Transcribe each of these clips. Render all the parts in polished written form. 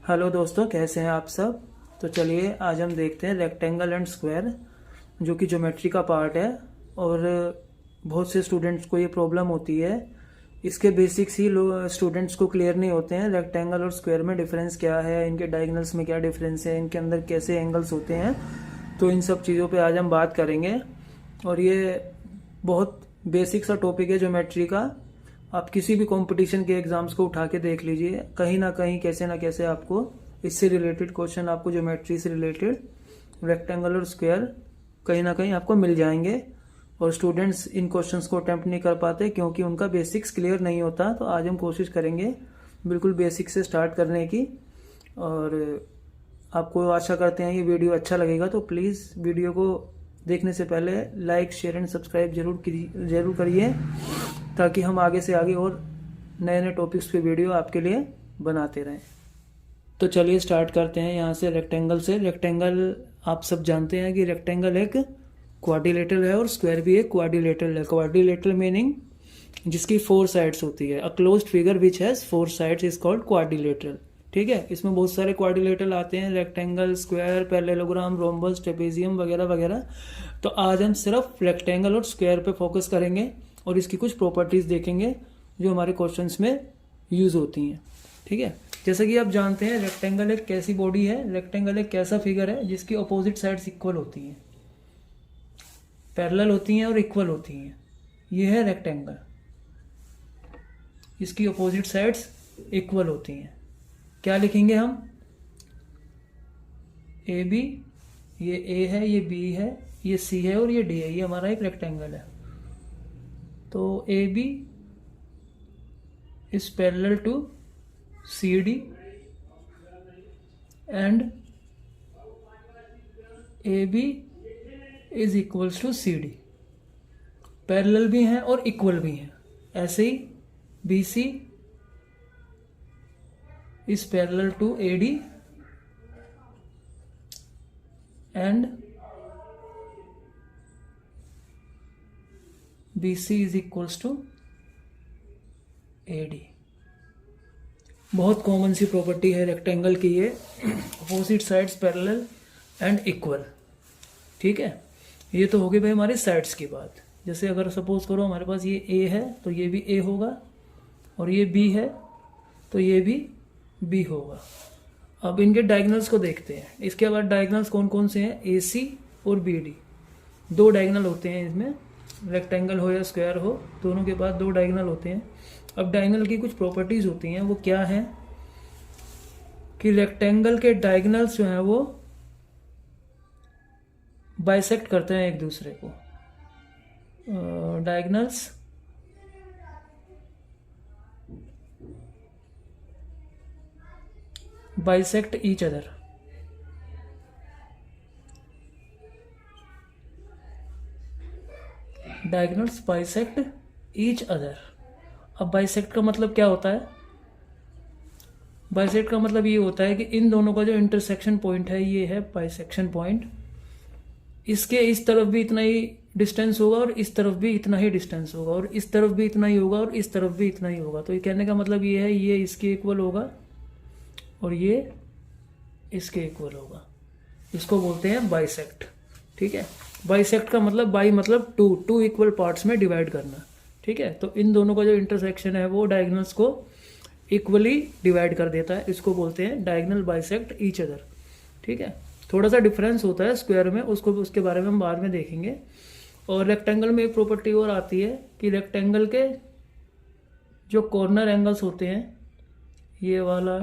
Hello दोस्तों, कैसे हैं आप सब। तो चलिए आज हम देखते हैं रेक्टेंगल एंड स्क्वायर, जो कि ज्योमेट्री का पार्ट है और बहुत से स्टूडेंट्स को ये प्रॉब्लम होती है। इसके बेसिक्स ही स्टूडेंट्स को क्लियर नहीं होते हैं। रेक्टेंगल और स्क्वायर में डिफरेंस क्या है, इनके डायगोनल्स में क्या डिफरेंस है, इनके अंदर कैसे एंगल्स होते हैं। तो इन सब चीज़ों पे आज हम बात करेंगे और ये बहुत बेसिक सा टॉपिक है ज्योमेट्री का। आप किसी भी कंपटीशन के एग्जाम्स को उठा के देख लीजिए, कहीं ना कहीं कैसे ना कैसे आपको इससे रिलेटेड क्वेश्चन, आपको ज्योमेट्री से रिलेटेड रेक्टेंगल और स्क्वायर कहीं ना कहीं आपको मिल जाएंगे। और स्टूडेंट्स इन क्वेश्चंस को अटेम्प्ट नहीं कर पाते क्योंकि उनका बेसिक्स क्लियर नहीं होता। तो आज हम कोशिश करेंगे बिल्कुल बेसिक से स्टार्ट करने की। और आपको आशा करते हैं ये वीडियो अच्छा लगेगा, तो प्लीज़ वीडियो को देखने से पहले लाइक, शेयर एंड सब्सक्राइब जरूर करिए, ताकि हम आगे से आगे और नए नए टॉपिक्स पे वीडियो आपके लिए बनाते रहें। तो चलिए स्टार्ट करते हैं यहाँ से रेक्टेंगल से। रेक्टेंगल आप सब जानते हैं कि रेक्टेंगल एक क्वाड्रिलेटरल है और स्क्वायर भी एक क्वाड्रिलेटरल है। क्वाड्रिलेटरल मीनिंग जिसकी 4 साइड्स होती है। A closed figure which has 4 sides is called quadrilateral. ठीक है, इसमें बहुत सारे क्वाड्रिलेटरल आते हैं, rectangle, square, parallelogram, rhombus, trapezium वगैरह वगैरह। तो आज हम सिर्फ रेक्टेंगल और स्क्वायर पे फोकस करेंगे और इसकी कुछ प्रॉपर्टीज देखेंगे जो हमारे क्वेश्चंस में यूज होती हैं। ठीक है, जैसा कि आप जानते हैं रेक्टेंगल एक कैसी बॉडी है, रेक्टेंगल एक कैसा फिगर है जिसकी अपोजिट साइड्स इक्वल होती हैं, पैरेलल होती हैं और इक्वल होती हैं। ये है रेक्टेंगल, इसकी अपोजिट साइड्स इक्वल होती हैं। क्या लिखेंगे हम? ए बी, ये ए है, ये बी है, ये सी है और ये डी है। ये हमारा एक रेक्टेंगल है। तो A B is parallel to C D and A B is equals to C D. Parallel भी हैं और इक्वल भी हैं। ऐसे ही B C is parallel to AD and BC is equals to AD। बहुत कॉमन सी प्रॉपर्टी है rectangle की ये, opposite sides parallel and equal. ठीक है, ये तो होगी भाई हमारे साइड्स की बात। जैसे अगर सपोज करो हमारे पास ये A है तो ये भी A होगा, और ये B है तो ये भी बी होगा। अब इनके डायगोनल्स को देखते हैं। इसके बाद डायगोनल्स कौन कौन से हैं? ए सी और बी डी। 2 डायगोनल होते हैं इसमें, रेक्टेंगल हो या स्क्वायर हो, दोनों के बाद 2 डायगोनल होते हैं। अब डायगोनल की कुछ प्रॉपर्टीज होती हैं, वो क्या है कि रेक्टेंगल के डायगोनल्स जो हैं वो बाइसेक्ट करते हैं एक दूसरे को। Diagonals bisect each other. Diagonals bisect each other. अब बाइसेक्ट का मतलब क्या होता है? बाइसेक्ट का मतलब ये होता है कि इन दोनों का जो इंटरसेक्शन पॉइंट है, ये है बाइसेक्शन पॉइंट। इसके इस तरफ भी इतना ही डिस्टेंस होगा और इस तरफ भी इतना ही डिस्टेंस होगा, और इस तरफ भी इतना ही होगा और इस तरफ भी इतना ही होगा। तो ये कहने का मतलब ये है, ये इसके इक्वल होगा और ये इसके इक्वल होगा। इसको बोलते हैं बाइसेक्ट। ठीक है, बाइसेक्ट का मतलब बाई मतलब टू इक्वल पार्ट्स में डिवाइड करना। ठीक है, तो इन दोनों का जो इंटरसेक्शन है वो डायगोनल्स को इक्वली डिवाइड कर देता है। इसको बोलते हैं डायगोनल बाइसेक्ट ईच अदर। ठीक है, थोड़ा सा डिफरेंस होता है स्क्वायर में, उसके बारे में हम बाद में देखेंगे। और रेक्टेंगल में एक प्रॉपर्टी और आती है कि रेक्टेंगल के जो कॉर्नर एंगल्स होते हैं, ये वाला,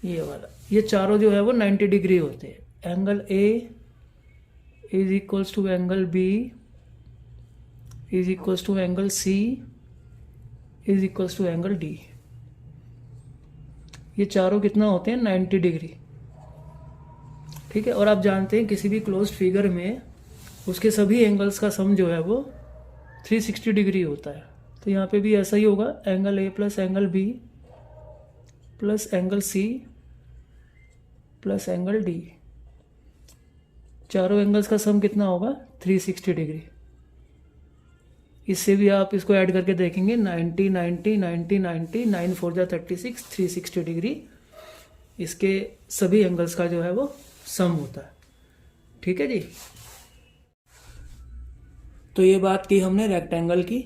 ये वाला, ये चारों जो है वो 90 डिग्री होते हैं। Angle A is equals to angle B is equals to angle C is equals to angle D. ये चारों कितना होते हैं? 90 डिग्री। ठीक है, और आप जानते हैं किसी भी क्लोज्ड फिगर में उसके सभी एंगल्स का सम जो है वो 360 डिग्री होता है। तो यहाँ पे भी ऐसा ही होगा, angle A plus angle B plus angle C plus angle D. चारों एंगल्स का सम कितना होगा? 360 डिग्री। इससे भी आप इसको ऐड करके देखेंगे 90 90 90 90 9 4 जा 36 360 डिग्री इसके सभी एंगल्स का जो है वो सम होता है। ठीक है जी। तो ये बात की हमने रेक्टेंगल की।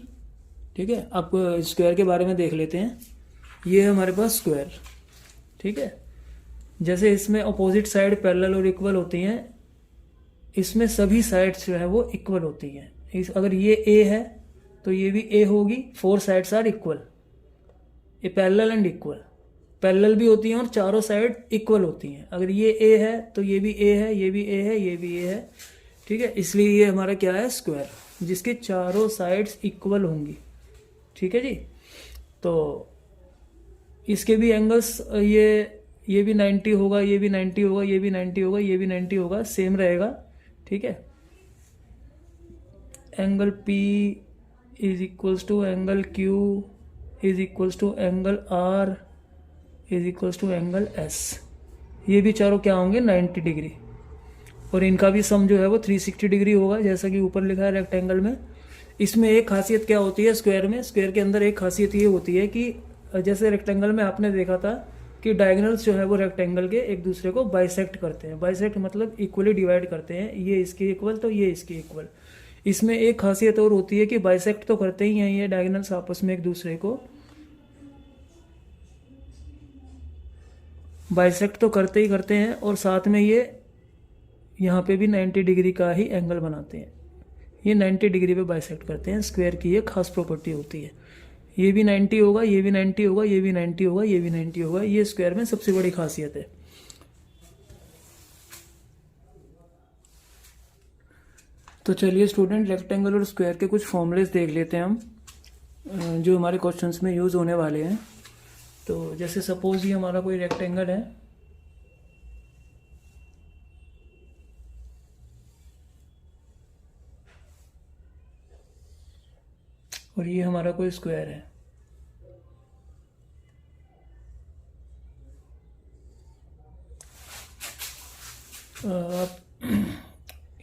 ठीक है, अब स्क्वायर के बारे में देख लेते हैं। ये है हमारे पास स्क्वायर। ठीक है, जैसे इसमें अपोजिट साइड पैरेलल और इक्वल होती हैं, इसमें सभी साइड्स जो है वो इक्वल होती हैं। अगर ये ए है तो ये भी ए होगी, 4 साइड्स आर इक्वल, ये पैरेलल एंड इक्वल। पैरेलल भी होती हैं और चारों साइड इक्वल होती हैं। अगर ये ए है तो ये भी ए है, ये भी ए है, ये भी ए है। ठीक है, इसलिए ये हमारा क्या है, स्क्वायर, जिसके चारों साइड्स इक्वल होंगी। ठीक है जी। तो इसके भी एंगल्स ये भी 90 होगा, ये भी 90 होगा, ये भी 90 होगा, ये भी 90 होगा, सेम रहेगा। ठीक है, angle P is equals to angle Q is equals to angle R is equals to angle S। ये भी चारों क्या होंगे, 90 डिग्री। और इनका भी सम जो है वो 360 डिग्री होगा, जैसा कि ऊपर लिखा है रेक्टेंगल में। इसमें एक खासियत क्या होती है स्क्वायर में, स्क्वायर के अंदर एक खासियत ये होती है कि जैसे रेक्टेंगल में आपने देखा था कि डायगोनल्स जो है वो रेक्टेंगल के एक दूसरे को बाइसेक्ट करते हैं। बाइसेक्ट मतलब इक्वली डिवाइड करते हैं, ये इसके इक्वल तो ये इसके इक्वल। इसमें एक खासियत और होती है कि बाइसेक्ट तो करते ही हैं ये डायगोनल्स आपस में एक दूसरे को, बाइसेक्ट तो करते ही करते हैं, और साथ में ये यहाँ पे भी 90 डिग्री का ही एंगल बनाते हैं। ये 90 डिग्री पे बाइसेक्ट करते हैं। स्क्वायर की ये खास प्रॉपर्टी होती है। ये भी 90 होगा, ये भी 90 होगा, ये भी 90 होगा, ये भी 90 होगा। ये स्क्वायर में सबसे बड़ी खासियत है। तो चलिए स्टूडेंट, रेक्टेंगल और स्क्वायर के कुछ फॉर्मूलेस देख लेते हैं हम, जो हमारे क्वेश्चंस में यूज होने वाले हैं। तो जैसे सपोज ये हमारा कोई रेक्टेंगल है, और ये हमारा कोई स्क्वायर है।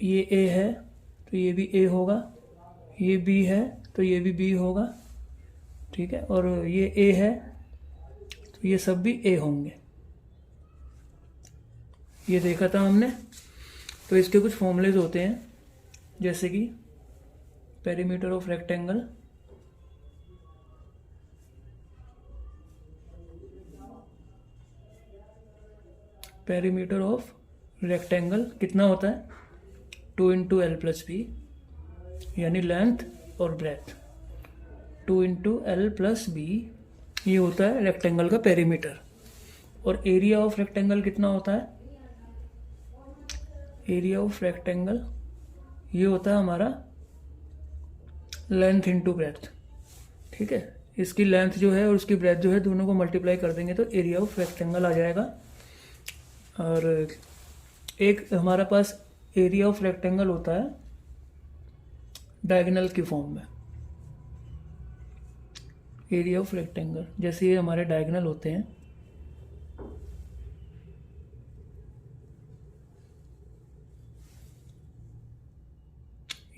ये ए है तो ये भी ए होगा, ये बी है तो ये भी बी होगा। ठीक है, और ये ए है तो ये सब भी ए होंगे। ये देखा था हमने। तो इसके कुछ फॉर्मूलेज होते हैं, जैसे कि perimeter of rectangle, perimeter of rectangle कितना होता है, 2 इंटू एल प्लस बी, यानी लेंथ और breadth. 2 into L plus B, ये होता है रेक्टेंगल का पेरीमीटर। और एरिया ऑफ रेक्टेंगल कितना होता है, एरिया ऑफ रेक्टेंगल ये होता है हमारा लेंथ इंटू ब्रेथ। ठीक है, इसकी लेंथ जो है और उसकी ब्रेथ जो है दोनों को मल्टीप्लाई कर देंगे तो एरिया ऑफ रेक्टेंगल आ जाएगा। और एक हमारा पास एरिया ऑफ रेक्टेंगल होता है डायगोनल की फॉर्म में। एरिया ऑफ रेक्टेंगल जैसे ये हमारे डायगोनल होते हैं,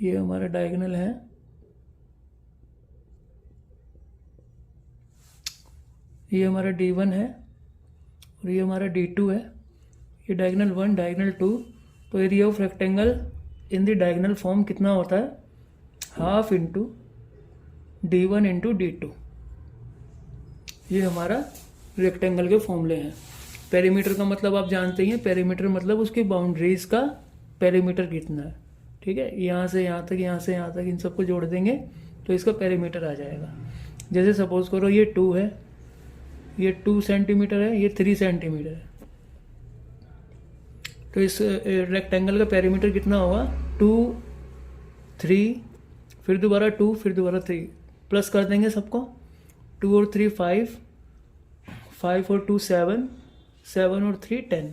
ये हमारा डायगोनल है, ये हमारा D1 है और ये हमारा D2 है। ये डायगोनल 1 डायगोनल 2। तो area of rectangle in the diagonal form कितना होता है, half into D1 into D2। ये हमारा रेक्टेंगल के फॉर्मूले हैं। पेरीमीटर का मतलब आप जानते ही हैं, पेरीमीटर मतलब उसकी बाउंड्रीज का पेरीमीटर कितना है। ठीक है, यहाँ से यहाँ तक, यहाँ से यहाँ तक, इन सबको जोड़ देंगे तो इसका पेरीमीटर आ जाएगा। जैसे सपोज करो ये 2 है, ये 2 सेंटीमीटर है, ये 3 सेंटीमीटर है, तो इस रेक्टेंगल का पेरीमीटर कितना होगा, 2 3 फिर दोबारा 2 फिर दोबारा 3, प्लस कर देंगे सबको, 2 और 3 5, 5 और 2 7, 7 और 3 10,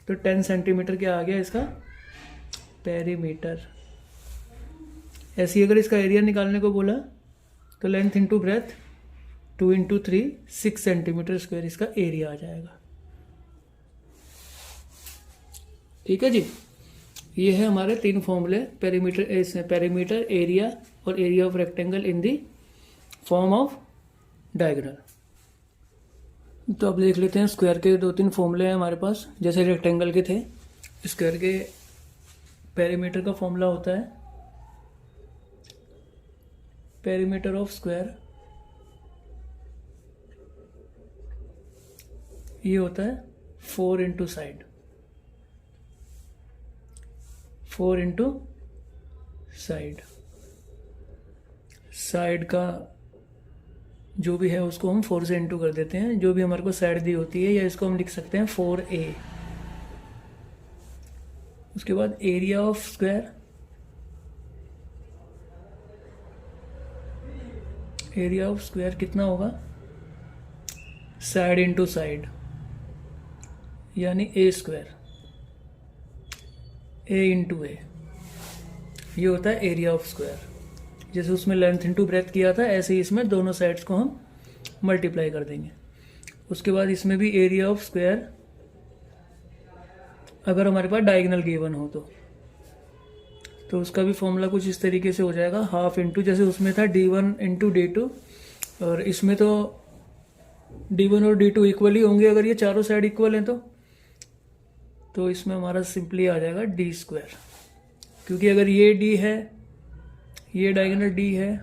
तो 10 सेंटीमीटर क्या आ गया इसका पेरीमीटर। ऐसे ही अगर इसका एरिया निकालने को बोला तो length into breadth 2 into 3 6 centimetre square इसका एरिया आ जाएगा। ठीक है जी, ये है हमारे 3 फॉर्मूले पेरीमीटर, इसमें पेरीमीटर, एरिया और area of rectangle in the form of diagonal. तो अब देख लेते हैं स्क्वायर के 2-3 फॉर्मूले हैं हमारे पास। जैसे रेक्टेंगल के थे, स्क्वायर के पेरीमीटर का फॉर्मूला होता है पेरीमीटर ऑफ स्क्वायर, ये होता है 4 into side, 4 into side. Side का जो भी है उसको हम 4 से इंटू कर देते हैं, जो भी हमारे को साइड दी होती है, या इसको हम लिख सकते हैं 4a। उसके बाद area of square, area of square कितना होगा, साइड इंटू साइड, यानी a square, a into a, ये होता है एरिया ऑफ स्क्वायर। जैसे उसमें लेंथ इंटू ब्रेथ किया था, ऐसे ही इसमें दोनों साइड्स को हम मल्टीप्लाई कर देंगे। उसके बाद इसमें भी एरिया ऑफ स्क्वायर, अगर हमारे पास डायगोनल गिवन हो तो उसका भी फॉर्मूला कुछ इस तरीके से हो जाएगा, हाफ इंटू, जैसे उसमें था d1 इंटू d2, और इसमें तो d1 और d2 इक्वल ही होंगे अगर ये चारों साइड इक्वल हैं तो इसमें हमारा सिंपली आ जाएगा d स्क्वायर, क्योंकि अगर ये d है, ये डायगोनल d है,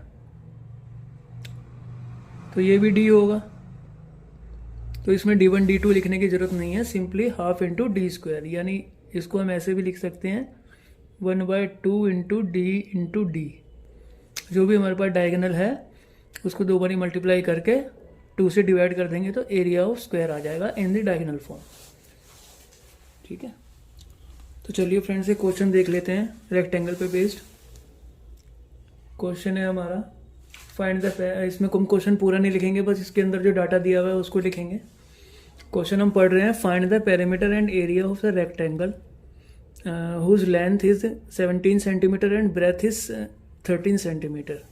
तो ये भी d होगा। तो इसमें d1 d2 लिखने की जरूरत नहीं है, simply half into d square, यानी इसको हम ऐसे भी लिख सकते हैं 1/2 इंटू d, जो भी हमारे पास डायगोनल है उसको 2 बारी मल्टीप्लाई करके 2 से डिवाइड कर देंगे तो एरिया ऑफ स्क्वायर आ जाएगा इन द डायगोनल फॉर्म। ठीक है, तो चलिए फ्रेंड्स एक क्वेश्चन देख लेते हैं रेक्टेंगल पे बेस्ड। क्वेश्चन है हमारा फाइंड द, इसमें हम क्वेश्चन पूरा नहीं लिखेंगे, बस इसके अंदर जो डाटा दिया हुआ है उसको लिखेंगे। क्वेश्चन हम पढ़ रहे हैं, find the perimeter and area of the rectangle whose length is 17 centimetre and breadth is 13 centimetre.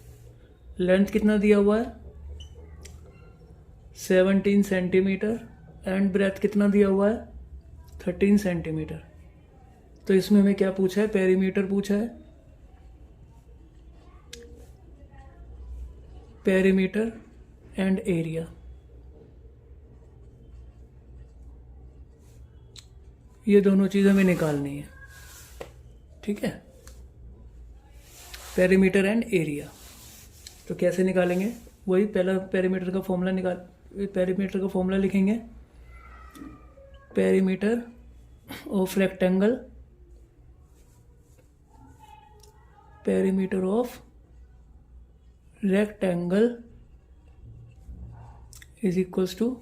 Length कितना दिया हुआ है 17 सेंटीमीटर एंड ब्रेथ कितना दिया हुआ है 13 सेंटीमीटर। तो इसमें हमें क्या पूछा है, पेरीमीटर पूछा है, पेरीमीटर एंड एरिया। ये दोनों चीज़ हमें निकालनी है। ठीक है, पेरीमीटर एंड एरिया। तो कैसे निकालेंगे, वही पहला पेरीमीटर का फॉर्मूला लिखेंगे, perimeter of rectangle, perimeter of rectangle is equals to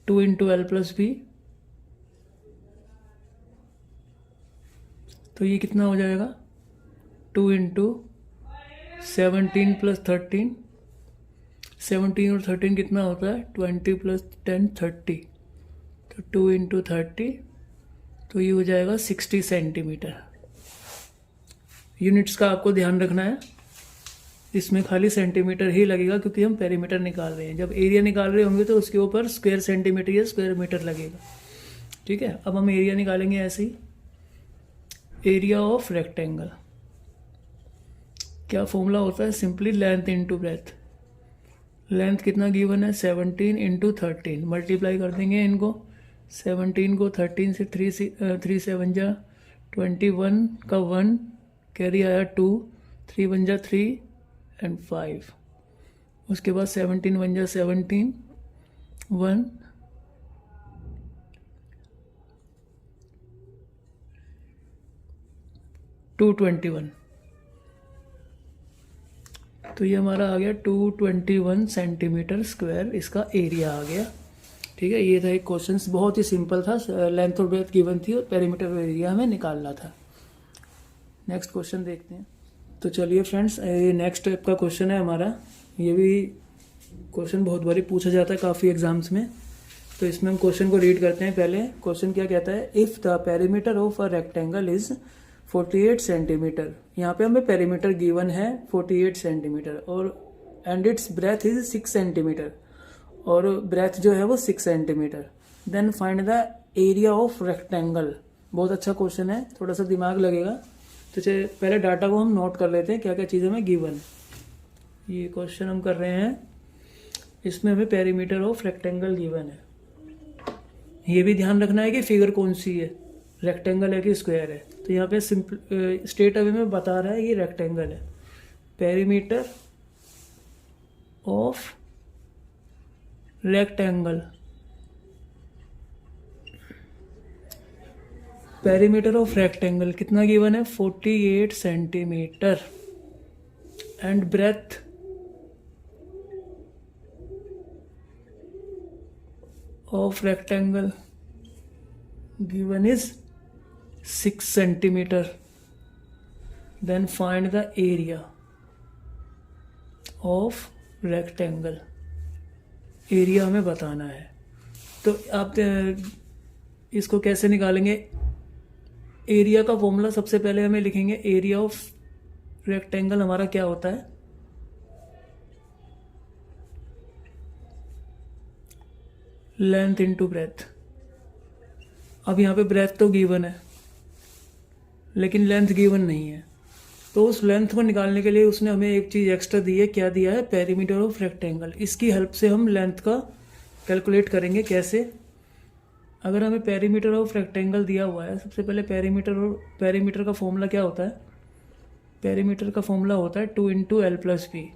2 into L plus B. तो ये कितना हो जाएगा 2 इंटू 17 प्लस 13, 17 और 13 कितना होता है 20 प्लस 10 30, तो 2 इंटू 30, तो ये हो जाएगा 60 सेंटीमीटर। यूनिट्स का आपको ध्यान रखना है, इसमें खाली सेंटीमीटर ही लगेगा क्योंकि हम पेरीमीटर निकाल रहे हैं। जब एरिया निकाल रहे होंगे तो उसके ऊपर स्क्वायर सेंटीमीटर या स्क्वायर मीटर लगेगा। ठीक है, अब हम एरिया निकालेंगे ऐसे ही, एरिया ऑफ रेक्टेंगल क्या फॉर्मूला होता है, simply length into breadth. Length कितना गिवन है 17 इंटू 13, मल्टीप्लाई कर देंगे इनको, 17 को 13 से 3 7 जा 21 का 1 कैरी आया 2, 3 1 जा 3 एंड 5, उसके बाद 17 1 जा 17 1 221, तो ये हमारा आ गया 221 सेंटीमीटर स्क्वायर, इसका एरिया आ गया। ठीक है, ये था एक क्वेश्चन, बहुत ही सिंपल था, लेंथ और ब्रेथ गिवन थी और पेरीमीटर और एरिया हमें निकालना था। नेक्स्ट क्वेश्चन देखते हैं। तो चलिए फ्रेंड्स, ये नेक्स्ट टाइप का क्वेश्चन है हमारा। ये भी क्वेश्चन बहुत बारी पूछा जाता है काफ़ी एग्जाम्स में, तो इसमें हम क्वेश्चन को रीड करते हैं। पहले क्वेश्चन क्या कहता है, if the perimeter of a rectangle is 48 centimetre. यहाँ पे हमें पेरीमीटर गिवन है 48 सेंटीमीटर और and its breadth is 6 centimetre, और ब्रेथ जो है वो 6 centimetre. Then find the area of rectangle. बहुत अच्छा क्वेश्चन है, थोड़ा सा दिमाग लगेगा। तो चलिए पहले डाटा को हम नोट कर लेते हैं क्या क्या चीज़ हमें गिवन है। ये क्वेश्चन हम कर रहे हैं, इसमें हमें पेरीमीटर ऑफ रेक्टेंगल गिवन है। ये भी ध्यान रखना है कि फिगर कौन सी है, रेक्टेंगल है कि स्क्वायर है। तो यहाँ पे सिंपल स्ट्रेट अवे में बता रहा है ये रेक्टेंगल है। Perimeter of rectangle, perimeter of rectangle कितना गिवन है 48 centimetre and breadth of rectangle given is 6 centimeter. Then find the area of rectangle. Area हमें बताना है। तो आप इसको कैसे निकालेंगे? एरिया का फॉर्मूला सबसे पहले हमें लिखेंगे, एरिया ऑफ रेक्टेंगल हमारा क्या होता है, लेंथ इंटू ब्रेथ। अब यहाँ पे ब्रेथ तो गिवन है लेकिन लेंथ गिवन नहीं है, तो उस लेंथ को निकालने के लिए उसने हमें एक चीज़ एक्स्ट्रा दी है। क्या दिया है? Perimeter of rectangle. इसकी हेल्प से हम लेंथ का कैलकुलेट करेंगे। कैसे? अगर हमें पेरीमीटर ऑफ रेक्टेंगल दिया हुआ है, सबसे पहले पेरीमीटर का फॉर्मूला क्या होता है? पेरीमीटर का फॉर्मूला होता है 2 इंटू एल प्लस बी,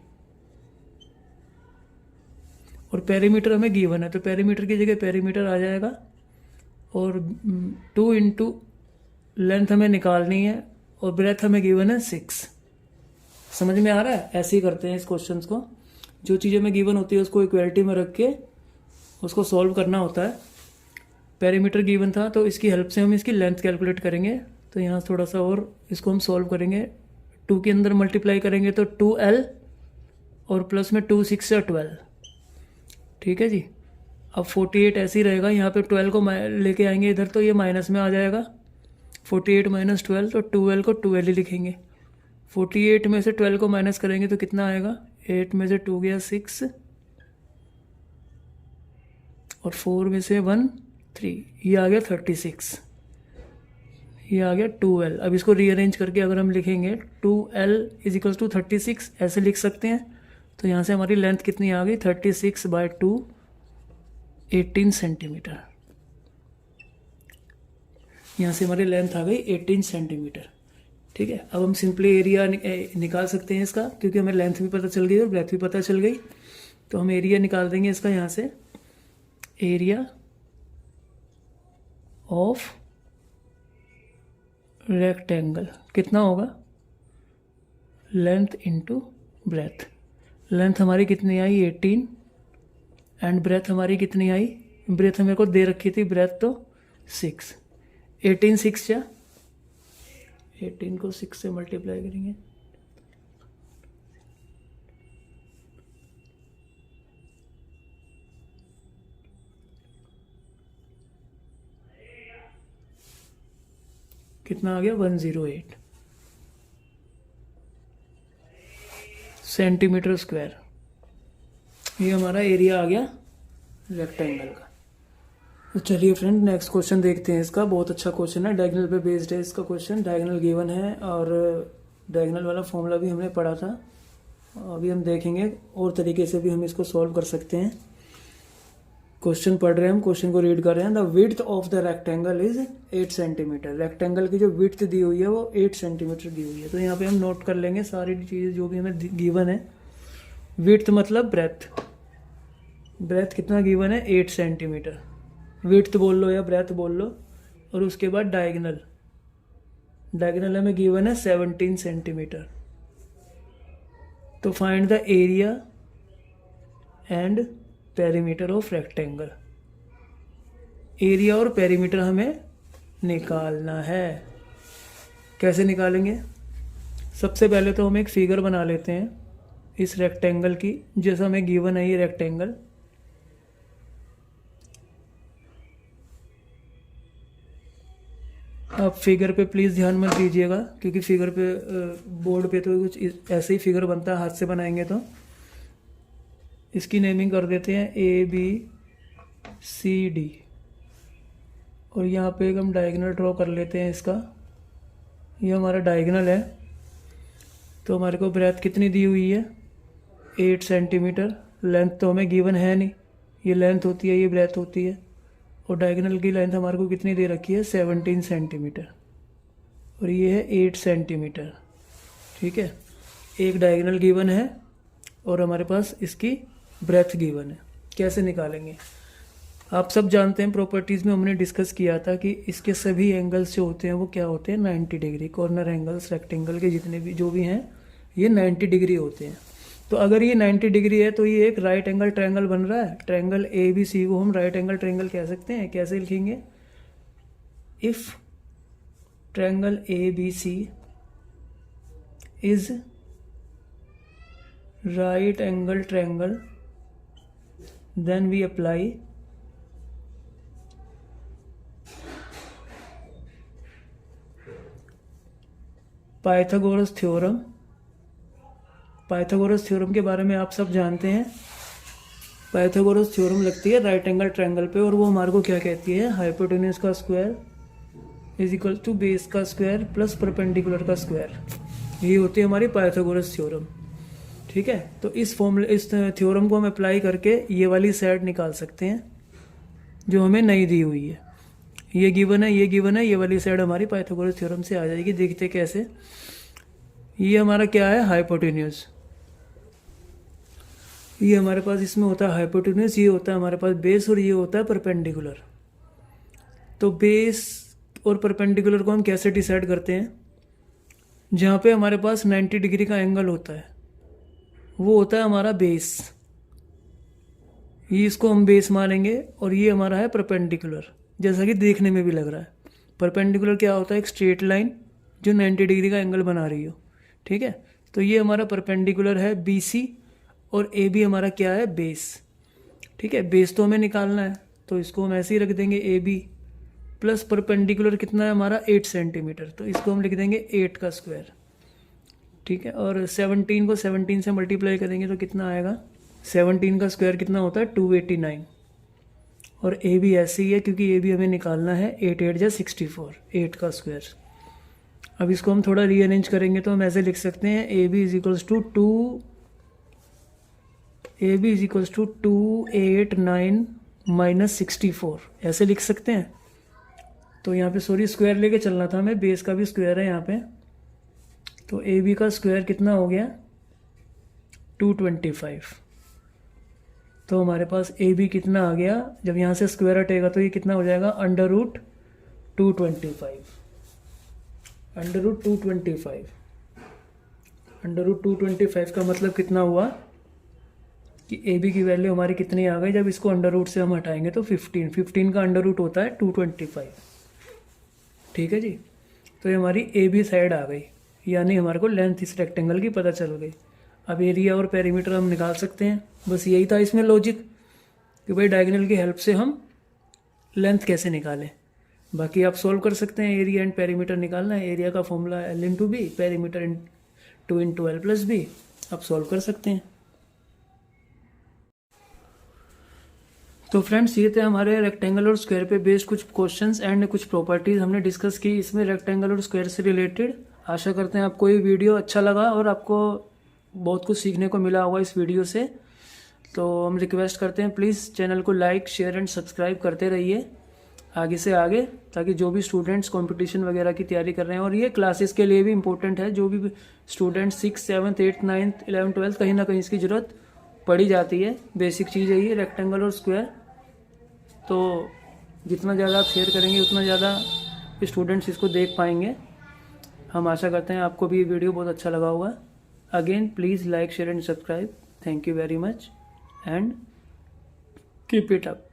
और पेरीमीटर हमें गिवन है तो पेरीमीटर की जगह पेरीमीटर आ जाएगा, और 2 इंटू लेंथ हमें निकालनी है और ब्रेथ हमें गिवन है 6। समझ में आ रहा है? ऐसे ही करते हैं इस क्वेश्चंस को। जो चीज़ें में गिवन होती है उसको इक्वलिटी में रख के उसको सॉल्व करना होता है। पेरीमीटर गिवन था तो इसकी हेल्प से हम इसकी लेंथ कैलकुलेट करेंगे। तो यहाँ थोड़ा सा और इसको हम सॉल्व करेंगे। 2 के अंदर मल्टीप्लाई करेंगे तो 2l और प्लस में 2 6 या 12। ठीक है जी। अब 48 ऐसे ही रहेगा, यहाँ पे 12 को लेके आएंगे इधर तो ये माइनस में आ जाएगा। 48 माइनस 12, तो 2l को 2l ही लिखेंगे। 48 में से 12 को माइनस करेंगे तो कितना आएगा? 8 में से 2 गया 6 और 4 में से 1 3, ये आ गया 36, ये आ गया 2l। अब इसको रीअरेंज करके अगर हम लिखेंगे 2l इज इक्वल टू 36 ऐसे लिख सकते हैं। तो यहाँ से हमारी लेंथ कितनी आ गई? 36/2 18 सेंटीमीटर। यहाँ से हमारी लेंथ आ गई 18 सेंटीमीटर। ठीक है। अब हम सिंपली एरिया निकाल सकते हैं इसका, क्योंकि हमें लेंथ भी पता चल गई और ब्रेथ भी पता चल गई। तो हम एरिया निकाल देंगे इसका। यहाँ से एरिया ऑफ रेक्टेंगल कितना होगा? Length into breadth. लेंथ हमारी कितनी आई? 18 एंड ब्रेथ हमारी कितनी आई? ब्रेथ मेरे को दे रखी थी, ब्रेथ तो 6। 18 6 या 18 को 6 से मल्टीप्लाई करेंगे कितना आ गया? 108 सेंटीमीटर स्क्वायर। ये हमारा एरिया आ गया रेक्टेंगल का। तो चलिए फ्रेंड नेक्स्ट क्वेश्चन देखते हैं। इसका बहुत अच्छा क्वेश्चन है, डायगोनल पे बेस्ड है इसका क्वेश्चन। डायगोनल गिवन है और डायगोनल वाला फॉर्मूला भी हमने पढ़ा था। अभी हम देखेंगे और तरीके से भी हम इसको सॉल्व कर सकते हैं। क्वेश्चन पढ़ रहे हैं हम, क्वेश्चन को रीड कर रहे हैं। The width of the rectangle is 8 centimetre. Rectangle की जो विड्थ दी हुई है वो 8 सेंटीमीटर दी हुई है। तो यहाँ पे हम नोट कर लेंगे सारी चीज़ जो भी हमें गिवन है। विड्थ मतलब ब्रेथ, ब्रेथ कितना गिवन है? 8 सेंटीमीटर। विड्थ बोल लो या ब्रेथ बोल लो। और उसके बाद डायगोनल, डायगोनल हमें गिवन है 17 सेंटीमीटर। तो find the area and perimeter of rectangle. Area और पेरीमीटर हमें निकालना है। कैसे निकालेंगे? सबसे पहले तो हम एक फिगर बना लेते हैं इस रेक्टेंगल की, जैसा हमें गिवन है ये रेक्टेंगल। आप फिगर पे प्लीज़ ध्यान मत दीजिएगा, क्योंकि फिगर पे बोर्ड पे तो कुछ ऐसे ही फिगर बनता है, हाथ से बनाएंगे तो। इसकी नेमिंग कर देते हैं ABCD, और यहाँ पे हम डायगोनल ड्रॉ कर लेते हैं इसका ये हमारा डायगोनल है। तो हमारे को ब्रेथ कितनी दी हुई है 8 सेंटीमीटर। लेंथ तो हमें गिवन है नहीं, ये लेंथ होती है, ये ब्रेथ होती है। और डायगोनल की लेंथ हमारे को कितनी दे रखी है 17 सेंटीमीटर और ये है 8 सेंटीमीटर। ठीक है, एक डायगोनल गिवन है और हमारे पास इसकी ब्रेथ गिवन है। कैसे निकालेंगे? आप सब जानते हैं, प्रॉपर्टीज़ में हमने डिस्कस किया था कि इसके सभी एंगल्स जो होते हैं वो क्या होते हैं 90 डिग्री। कॉर्नर एंगल्स रेक्टेंगल के जितने भी जो भी हैं ये 90 डिग्री होते हैं। तो अगर ये 90 डिग्री है तो ये एक राइट एंगल ट्रायंगल बन रहा है। ट्रायंगल ए बी सी को हम राइट एंगल ट्रायंगल कह सकते हैं। कैसे लिखेंगे? If triangle A B C is right angle triangle then we apply Pythagoras theorem. Pythagoras theorem के बारे में आप सब जानते हैं। पाइथागोरस थ्योरम लगती है राइट एंगल ट्रायंगल पे और वो हमारे को क्या कहती है? हाइपोटेन्यूज का square is equal to base का स्क्वायर प्लस परपेंडिकुलर का स्क्वायर। ये होती है हमारी पाइथागोरस थ्योरम। ठीक है, तो इस थ्योरम को हम अप्लाई करके ये वाली साइड निकाल सकते हैं जो हमें नहीं दी हुई है। ये गिवन है, ये गिवन है, ये वाली साइड हमारी पाइथागोरस थ्योरम से आ जाएगी। देखते कैसे। ये हमारा क्या है? हाइपोटेन्यूज। ये हमारे पास इसमें होता है हाइपोटेन्यूज, ये होता है हमारे पास बेस और ये होता है परपेंडिकुलर। तो बेस और परपेंडिकुलर को हम कैसे डिसाइड करते हैं? जहाँ पे हमारे पास 90 डिग्री का एंगल होता है वो होता है हमारा बेस। ये इसको हम बेस मानेंगे और ये हमारा है परपेंडिकुलर, जैसा कि देखने में भी लग रहा है। परपेंडिकुलर क्या होता है? एक स्ट्रेट लाइन जो 90 डिग्री का एंगल बना रही हो। ठीक है, तो ये हमारा परपेंडिकुलर है BC और AB हमारा क्या है? बेस। ठीक है, बेस तो हमें निकालना है तो इसको हम ऐसे ही रख देंगे AB प्लस परपेंडिकुलर कितना है हमारा 8 सेंटीमीटर, तो इसको हम लिख देंगे 8 का स्क्वायर। ठीक है, और 17 को 17 से मल्टीप्लाई करेंगे तो कितना आएगा? 17 का स्क्वायर कितना होता है? 289। और ए भी ऐसे ही है क्योंकि ए भी हमें निकालना है 8 8 जा 64, 8 का स्क्वायर। अब इसको हम थोड़ा रीअरेंज करेंगे तो हम ऐसे लिख सकते हैं A B is equals to 289 minus 64, ऐसे लिख सकते हैं। तो यहाँ पे सॉरी स्क्वायर लेके चलना था हमें, बेस का भी स्क्वायर है यहाँ पे। तो ए बी का स्क्वायर कितना हो गया? 225। तो हमारे पास ए बी कितना आ गया? जब यहाँ से स्क्वायर हटेगा तो ये कितना हो जाएगा? Under root 225। अंडर रूट 225 का मतलब कितना हुआ कि ए बी की वैल्यू हमारी कितनी आ गई? जब इसको अंडर रूट से हम हटाएंगे तो 15 का अंडर रूट होता है 225। ठीक है जी, तो ये हमारी ए बी साइड आ गई, यानी हमारे को लेंथ इस रेक्टेंगल की पता चल गई। अब एरिया और पेरीमीटर हम निकाल सकते हैं। बस यही था इसमें लॉजिक कि भाई डायगोनल की हेल्प से हम लेंथ कैसे निकालें। बाकी आप सॉल्व कर सकते हैं। एरिया एंड पेरीमीटर निकालना है, एरिया का formula L into B, perimeter 2 into L plus B. आप सॉल्व कर सकते हैं। तो फ्रेंड्स ये थे हमारे रेक्टेंगल और स्क्वायर पे बेस्ड कुछ क्वेश्चंस एंड कुछ प्रॉपर्टीज हमने डिस्कस की इसमें रेक्टेंगल और स्क्वायर से रिलेटेड। आशा करते हैं आपको ये वीडियो अच्छा लगा और आपको बहुत कुछ सीखने को मिला होगा इस वीडियो से। तो हम रिक्वेस्ट करते हैं प्लीज़ चैनल को लाइक शेयर एंड सब्सक्राइब करते रहिए आगे से आगे, ताकि जो भी स्टूडेंट्स कंपटीशन वगैरह की तैयारी कर रहे हैं, और ये क्लासेस के लिए भी इम्पोर्टेंट है, जो भी students 6th 7th 8th 9th 11th 12th कहीं ना कहीं इसकी ज़रूरत पड़ी जाती है। बेसिक चीज़ है ये रेक्टेंगल और स्क्वायर। तो जितना ज़्यादा आप शेयर करेंगे उतना ज़्यादा स्टूडेंट्स इसको देख पाएंगे। हम आशा करते हैं आपको भी ये वीडियो बहुत अच्छा लगा होगा। Again please like share and subscribe. Thank you very much and keep it up.